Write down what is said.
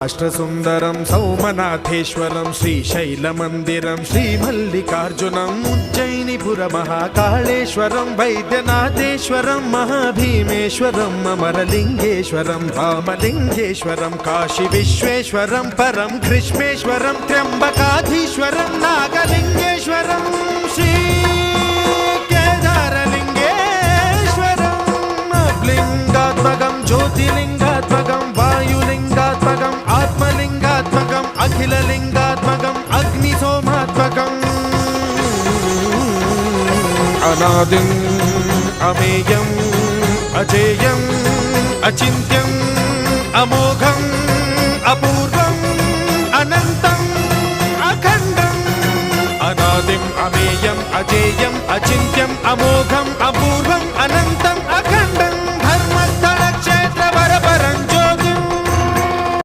అష్టసుందరం సౌమనాథేశ్వరం శ్రీశైలమందిరం శ్రీమల్లికార్జునం ఉజ్జయినిపుర మహాకాళేశ్వరం వైద్యనాథేశ్వరం మహాభీమేశ్వరం అమరలింగేశ్వరం రామలింగేశ్వరం కాశీ విశ్వేశ్వరం పరం కృష్ణేశ్వరం త్ర్యంబకాధీశ్వరం నాగలింగేశ్వరం శ్రీ కేదారలింగేశ్వరం లింగాత్మకం జ్యోతిలింగాత్మకం వాయులింగాత్మకం ఆత్మలింగాత్మకం అఖిలలింగాత్మకం అగ్నిసోమాత్మకం అనాదిం అమేయం అజేయం అచింత్యం అమోఘం అపూర్వం అనంతం అఖండం అనాదిం అమేయం అజేయం అచింత్యం అమోఘం